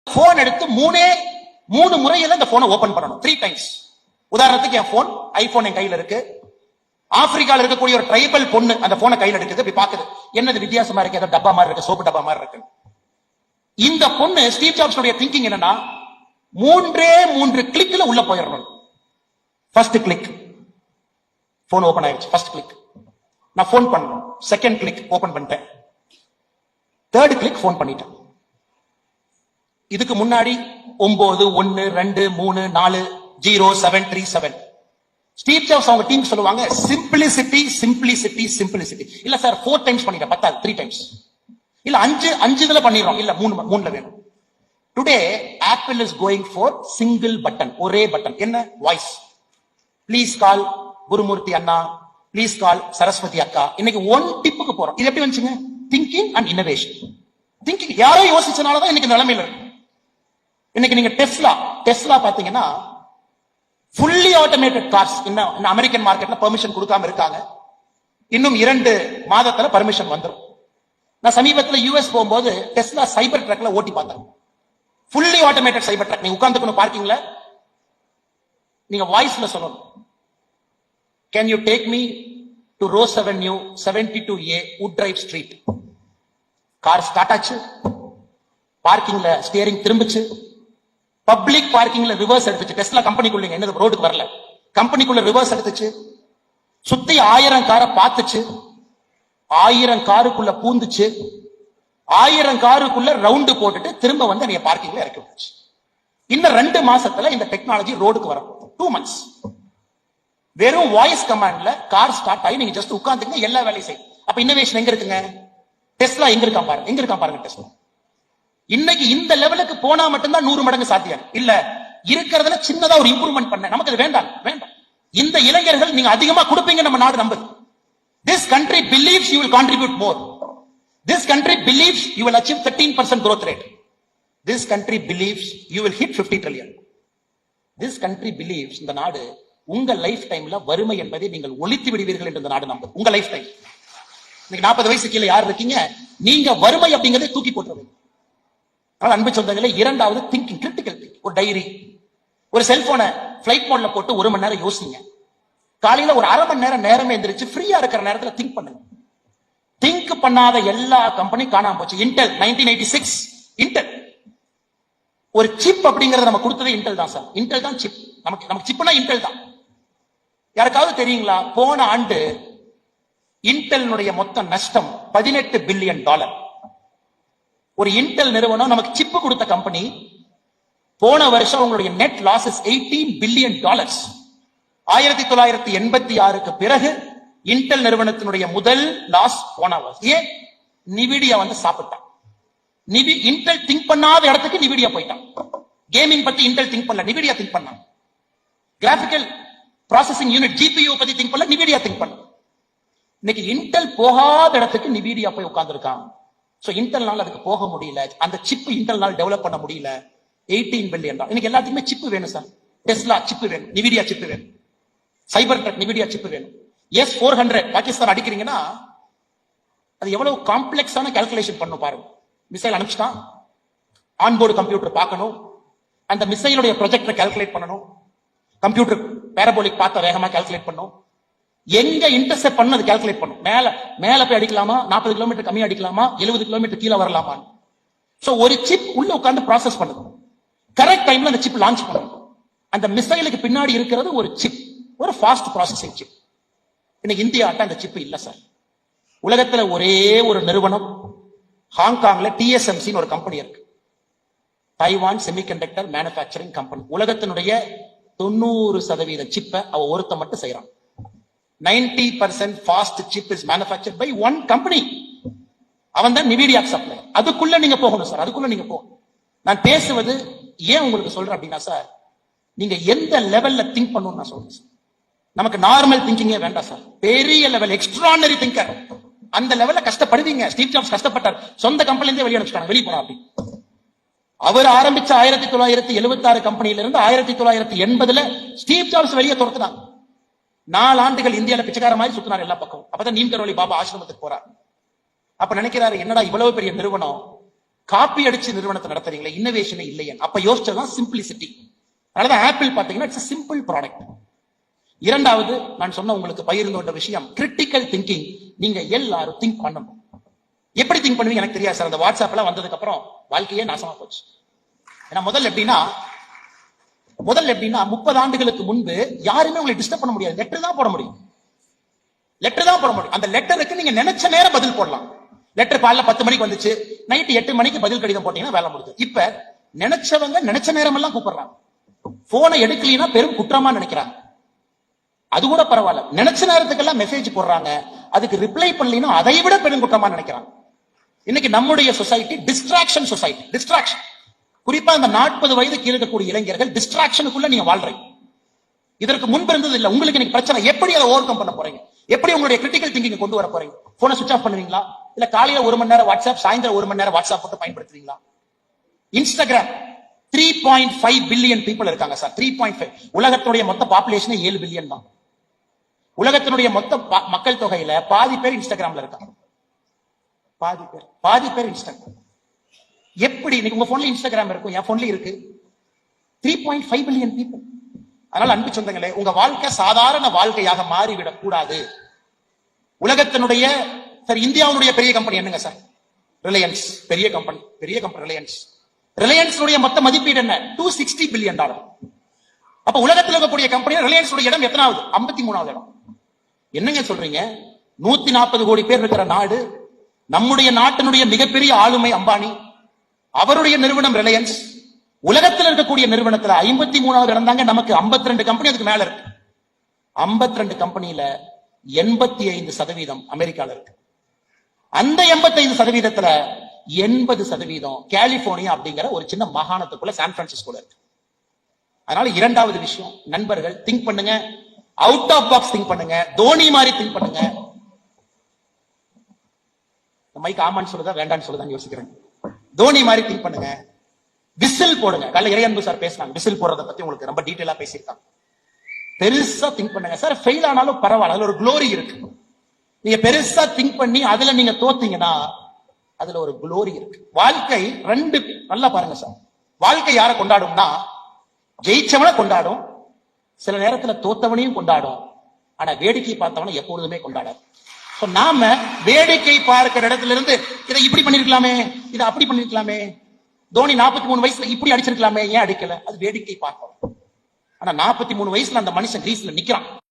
Phone எடுத்து மூணு முறையில இந்த போனை ஓபன் பண்ணணும் 3 டைம்ஸ். உதாரணத்துக்கு என் போன் ஐபோன் என் கையில இருக்கு. ஆப்பிரிக்கால இருக்கக்கூடிய ஒரு ட்ரைபல் பொண்ணு அந்த போனை கையில எடுக்குது, இப்படி பாக்குது, என்னது வித்தியாசமா இருக்கு, ஏதோ டப்பா மாதிரி இருக்கு, சோப்பு டப்பா மாதிரி இருக்கு. இந்த பொண்ணு ஸ்டீவ் ஜாப்ஸ் திங்கிங் என்னன்னா, 3 கிளிக்ல உள்ள போயிடணும். ஃபர்ஸ்ட் கிளிக், போன் ஓபன் ஆயிடுச்சு. ஃபர்ஸ்ட் கிளிக் நான் போன் பண்ணணும். செகண்ட் கிளிக் ஓபன் பண்ணிட்டேன். தேர்ட் கிளிக் போன் பண்ணிட்டேன். இதுக்கு முன்னாடி 9 1 2 3 4 0 7 3 7. ஸ்டீவ் ஜாப்ஸ் அவங்க டீம் சொல்லுவாங்க சிம்பிளிசிட்டி சிம்பிளிசிட்டி சிம்பிளிசிட்டி. இல்ல சார் 4 டைம்ஸ் பண்ணிட்டேன், பத்தாது 3 டைம்ஸ். இல்ல 5 இதுல பண்ணிடுறோம், இல்ல 3ல வேணும். Today Apple is going for single button, ஒரே பட்டன். என்ன? வாய்ஸ். ப்ளீஸ் கால் குருமூர்த்தி அண்ணா, ப்ளீஸ் கால் சரஸ்வதி அக்கா. இன்னைக்கு 1 டிப்புக்கு போறோம். இது எப்படி வந்துச்சுங்க? Thinking and innovation. திங்கிங் யாரோ யோசிச்சனாலதான் இன்னைக்கு நிலைமையில இருக்கு. இன்னைக்கு நீங்க டெஸ்லா பாத்தீங்கன்னா ஃபுல்லி ஆட்டோமேட்டட் கார்ஸ் இன்னும் அமெரிக்கன் மார்க்கெட்ல பெர்மிஷன் கொடுக்காம இருக்காங்க. இன்னும் 2 மாதத்துல பெர்மிஷன் வந்துடும். நான் சமீபத்துல யூஎஸ் போகும்போது டெஸ்லா சைபர் ட்ரக்ல ஓட்டி பார்த்தேன். ஃபுல்லி ஆட்டோமேட்டட் சைபர் ட்ரக். நீங்க உட்கார்ந்துக்கணும் பார்க்கிங்ல, நீங்க வாய்ஸ்ல சொல்லணும், can you take me to rose avenue 72A would drive street. Car start ஆச்சு, பார்க்கிங்ல ஸ்டியரிங் திரும்பிச்சு, பப்ளிக் பார்க்கிங்ல ரிவர்ஸ் எடுத்துச்சு. டெஸ்லா கம்பெனிக்குள்ள என்னது ரோடுக்கு வரல, கம்பெனிக்குள்ள ரிவர்ஸ் எடுத்துச்சு, சுத்தி 1000 காரை பார்த்துச்சு, 1000 காருக்குள்ள பூந்துச்சு, 1000 காருக்குள்ள ரவுண்டு போட்டுட்டு திரும்ப வந்து நீங்க பார்க்கிங்ல இறக்கி விட்டுச்சு. இன்னும் 2 மாசத்துல இந்த டெக்னாலஜி ரோடுக்கு வரும். 2 months. வெறும் வாய்ஸ் கமாண்ட்ல கார் ஸ்டார்ட் ஆகி நீங்க ஜஸ்ட் உட்கார்ந்துங்க, எல்லா வேலையும் செய்யும். அப்ப இன்னோவேஷன் எங்க இருக்குங்க? டெஸ்லா எங்க இருக்கான் பாருங்க டெஸ்லா. இன்னைக்கு இந்த லெவலுக்கு போனா மட்டும்தான் 100 மடங்கு சாத்தியம். இல்ல இருக்கிறதுல சின்னதா ஒரு இம்ப்ரூவ்மெண்ட் பண்ண நமக்கு அது வேண்டாம். இந்த இளைஞர்கள் நீங்க அதிகமா கொடுப்பீங்க, நம்ம நாடு நம்புது. This country believes you will contribute more. This country believes you will achieve 13% growth rate. This country believes you will hit 50 trillion. This country believes இந்த நாடு உங்க லைஃப் டைம்ல வறுமை என்பதை நீங்கள் ஒழித்து விடுவீர்கள் என்று இந்த நாடு நம்புது. உங்க லைஃப் டைம். இன்னைக்கு 40 வயசு கீழே யார் இருக்கீங்க, நீங்க வறுமை அப்படிங்கறதை தூக்கி போட்டுருவீங்க. அன்பு சொந்தங்களே, 2வது திங்கிங், கிரிட்டிக்கல் திங்கிங். ஒரு டைரி, ஒரு செல்போனை பிளைட் மோட்ல போட்டு 1 மணி நேரம் யோசிங்க. காலையில ஒரு 1/2 மணி நேரம் நேரமே எந்திரிச்சு ஃப்ரீயா இருக்கிற நேரத்துல திங்க் பண்ணுங்க. திங்க் பண்ணாத எல்லா கம்பெனி காணாம போச்சு. இன்டெல் 1986 இன்டெல் ஒரு சிப் அப்படிங்கறத நம்ம கொடுத்ததே இன்டெல் தான் சார். இன்டெல் தான் சிப். நமக்கு சிப்னா இன்டெல் தான். யாருக்காவது தெரியுங்களா? போன ஆண்டு இன்டெல்னுடைய மொத்த நஷ்டம் $18 பில்லியன். ஒரு இன்டெல் நிறுவனம் நமக்கு சிப்பு கொடுத்த கம்பெனி. போன வருஷம் உங்களுடைய நெட் லாசஸ் $18 பில்லியன். 1986க்கு பிறகு இன்டெல் நிறுவனத்தினுடைய முதல் லாஸ் போன வருஷம். ஏன்? நிவிடியா வந்து சாப்பிட்டான். இன்டெல் திங்க் பண்ணாத இடத்துக்கு நிவிடியா போயிட்டான். கேமிங் பத்தி இன்டெல் திங்க் பண்ணல, நிவிடியா திங்க் பண்ணான். கிராபிக்கல் ப்ராசசிங் யூனிட் ஜிபியூ பத்தி திங்க் பண்ணல, நிவிடியா திங்க் பண்ண. இன்னைக்கு இன்டெல் போகாத இடத்துக்கு நிவிடியா போய் உட்கார்ந்துருக்கான். சோ இன்டெல்னால அதுக்கு போக முடியல. அந்த சிப் இன்டெல்னால டெவலப் பண்ண முடியல. $18 பில்லியன். இன்னைக்கு எல்லாத்துக்குமே சிப் வேணும் சார். டெஸ்லா சிப் வேணும், நிவிடியா சிப் வேணும், சைபர் ட்ரக் நிவிடியா சிப் வேணும். S-400 பாகிஸ்தான் அடிக்கிறீங்கன்னா அது எவ்வளவு காம்ப்ளெக்ஸான கால்குலேஷன் பண்ணும் பாருங்க. மிசைல் அனுப்பிச்சிட்டான், ஆன்போர்டு கம்ப்யூட்டர் பார்க்கணும், அந்த மிசைலுடைய ப்ரொஜெக்டரை கால்குலேட் பண்ணணும், கம்ப்யூட்டர் பேரபோலிக் பார்த்த வேகமா கால்குலேட் பண்ணும், எங்க இன்டர்செப்ட் பண்ணு அது கால்குலேட் பண்ணும். மேல போய் அடிக்கலாமா, 40 கிலோமீட்டர் கம்மியா அடிக்கலாமா, 70 கிலோமீட்டர் கீழே வரலாமா. சோ ஒரு சிப் உள்ள உட்கார்ந்து ப்ராசஸ் பண்ணுது. கரெக்ட் டைம்ல அந்த சிப் லான்ச் பண்ணும். அந்த மிசைலுக்கு பின்னாடி இருக்கிறது ஒரு சிப், ஒரு ஃபாஸ்ட் ப்ராசஸிங் சிப். இன்னைக்கு இந்தியாட்ட அந்த சிப் இல்ல சார். உலகத்துல ஒரே ஒரு நிறுவனம் ஹாங்காங்ல TSMC ஒரு கம்பெனி இருக்கு, தைவான் செமிகண்டக்டர் மேனுஃபேக்சரிங் கம்பெனி. உலகத்தினுடைய 90% சிப்பை அவ ஒருத்த மட்டும் செய்யறான். 90% fast chip is manufactured by one company. அவன் தான் நிவிடியா சப்ளை. அதுக்குள்ள நீங்க போகணும் சார், அதுக்குள்ள நீங்க போகணும். நான் பேசுவது ஏன் உங்களுக்கு சொல்றேன் அப்படின்னா சார், நீங்க எந்த லெவல்ல திங்க் பண்ணணும்னு நான் சொல்றேன் சார். நமக்கு நார்மல் திங்கிங்கே வேண்டாம் சார், பெரிய லெவல் எக்ஸ்ட்ரானரி திங்கர். அந்த லெவல்ல கஷ்டப்படுவீங்க. ஸ்டீவ் ஜாப்ஸ் கஷ்டப்பட்டார், சொந்த கம்பெனில வெளியே அனுப்பிச்சிட்டாங்க, வெளியே போனா அப்படி. அவர் ஆரம்பிச்ச 1976 கம்பெனியில இருந்து 1980ல ஸ்டீவ் ஜாப்ஸ் வெளியே துரத்துனாங்க. 4 ஆண்டுகள் இந்தியால பிச்சைக்கார மாதிரி சுத்தினார் எல்லா பக்கம். அப்பதான் நீம் கரோலி பாபா ஆசிரமத்துக்கு போறார். அப்ப நினைக்கிறாரு, என்னடா இவ்வளவு பெரிய நிறுவனம் காப்பி அடிச்சு நிறுவனத்தை நடத்துறீங்களே, இன்னோவேஷனே இல்லையே. அப்ப யோசிச்சதான் சிம்பிளிசிட்டி. அதனாலதான் ஆப்பிள் பாத்தீங்கன்னா இட்ஸ் சிம்பிள் ப்ராடக்ட். இரண்டாவது நான் சொன்ன உங்களுக்கு பகிர்ந்த விஷயம் கிரிட்டிக்கல் திங்கிங். நீங்க எல்லாரும் திங்க் பண்ணணும். எப்படி திங்க் பண்ணுவீங்க எனக்கு தெரியாது சார். அந்த வாட்ஸ்அப்ல வந்ததுக்கு அப்புறம் வாழ்க்கையே நாசமா போச்சு. ஏன்னா முதல்ல எப்படின்னா 30 ஆண்டுகளுக்கு முன்பு யாருமே உங்களை டிஸ்டர்ப் பண்ண முடியாது. லெட்டர் தான் போட முடியும். அந்த லெட்டருக்கு நீங்க நினைச்ச நேரம் பதில் போடலாம். லெட்டர் காலைல 10 மணிக்கு வந்துச்சு, நைட் 8 மணிக்கு பதில் கடிதம் போட்டீங்கன்னா வேலை முடிஞ்சது. இப்ப நினைச்சவங்க நினைச்ச நேரம் எல்லாம் கூப்பிடுறாங்க. போனை எடுக்கலனா பெரும் குற்றமா நினைக்கிறாங்க. அது கூட பரவாயில்ல, நினைச்ச நேரத்துக்கெல்லாம் மெசேஜ் போடுறாங்க. அதுக்கு ரிப்ளை பண்ணலினா அதை விட பெரும் குற்றமா நினைக்கிறாங்க. இன்னைக்கு நம்முடைய சொசைட்டி டிஸ்ட்ராக்ஷன் சொசைட்டி. டிஸ்ட்ராக்ஷன், குறிப்பா இந்த 40 வயது கீழே இருக்கக்கூடிய இளைஞர்கள் டிஸ்ட்ராக்ஷனுக்குள்ள நீங்க வாழ்றீங்க. இதற்கு முன்பு இருந்தது இல்ல. உங்களுக்கு இன்னைக்கு பிரச்சனை, எப்படி அதை ஓவர் கம் பண்ண போறீங்க? எப்படி உங்களுடைய கிரிட்டிக்கல் திங்கிங் கொண்டு வர போறீங்க? போனை சுவிட்ச் ஆஃப் பண்ணுவீங்களா? இல்ல காலையில 1 மணி நேரம் வாட்ஸ்அப், சாயந்தரம் 1 மணி நேரம் வாட்ஸ்அப் போட்டு பயன்படுத்துவீங்களா? இன்ஸ்டாகிராம் 3.5 பில்லியன் பீப்புள் இருக்காங்க சார். 3.5. உலகத்துடைய மொத்த பாப்புலேஷன் 7 பில்லியன் தான். உலகத்தினுடைய மொத்த மக்கள் தொகையில பாதி பேர் இன்ஸ்டாகிராம்ல இருக்காங்க. பாதி பேர் இன்ஸ்டாகிராம். எப்படி உங்க போன்ல இன்ஸ்டாகிராம் இருக்கும், என் போன்ல இருக்கு. 3.5 பில்லியன் பீப்புள். அதனால அன்பு சொந்தங்களே, உங்க வாழ்க்கை சாதாரண வாழ்க்கையாக மாறிவிடக் கூடாது. உலகத்தினுடைய சார், இந்தியாவுடைய பெரிய கம்பெனி என்னங்க சார்? ரிலையன்ஸ். பெரிய கம்பெனி ரிலையன்ஸ். ரிலையன்ஸ் மொத்த மதிப்பீடு என்ன? $260 பில்லியன். அப்ப உலகத்தில் இருக்கக்கூடிய கம்பெனி ரிலையன்ஸ் இடம் எத்தனாவது? 53வது இடம். என்னங்க சொல்றீங்க? 140 கோடி பேர் இருக்கிற நாடு. நம்முடைய நாட்டினுடைய மிகப்பெரிய ஆளுமை அம்பானி, அவருடைய நிறுவனம் ரிலையன்ஸ். உலகத்தில் இருக்கக்கூடிய நிறுவனத்துல 53வது இடம் தாங்க. நமக்கு 52 கம்பெனி அதுக்கு மேல இருக்கு. 52 கம்பெனியில 85% அமெரிக்கால இருக்கு. அந்த 85%த்துல 80% கலிபோர்னியா அப்படிங்கிற ஒரு சின்ன மாகாணத்துக்குள்ள சான் பிரான்சிஸ்கோல இருக்கு. அதனால இரண்டாவது விஷயம், நண்பர்கள் திங்க் பண்ணுங்க, அவுட் ஆஃப் பாக்ஸ் திங்க் பண்ணுங்க, தோனி மாதிரி திங்க் பண்ணுங்க. மைக் ஆமான்னு சொல்லுதா வேண்டான்னு சொல்லுதான்னு யோசிக்கிறேன். தோனி மாதிரி திங்க் பண்ணுங்க, விசில் போடுங்க. காலைல இறையன்பு சார் பேசினாங்க, விசில் போடுறத பத்தி உங்களுக்கு ரொம்ப டீடைலா பேசியிருக்காங்க. பெருசா திங்க் பண்ணுங்க சார். ஃபெயில் ஆனாலும் பரவாயில்ல, அதுல ஒரு குளோரி இருக்கு. நீங்க பெருசா திங்க் பண்ணி அதுல நீங்க தோத்தீங்கன்னா அதுல ஒரு குளோரி இருக்கு. வாழ்க்கை ரெண்டு, நல்லா பாருங்க சார். வாழ்க்கை யாரை கொண்டாடும்னா, ஜெயிச்சவனை கொண்டாடும், சில நேரத்துல தோத்தவனையும் கொண்டாடும். ஆனா வேடிக்கை பார்த்தவனை எப்பொழுதுமே கொண்டாடாது. நாம வேடிக்கை பார்க்கிற இடத்துல இருந்து இதை இப்படி பண்ணிருக்கலாமே, இதை அப்படி பண்ணிருக்கலாமே, தோனி 43 வயசுல இப்படி அடிச்சிருக்கலாமே, ஏன் அடிக்கல, அது வேடிக்கை பார்க்கணும். ஆனா 43 வயசுல அந்த மனுஷன் கிரீஸ்ல நிக்கிறான்.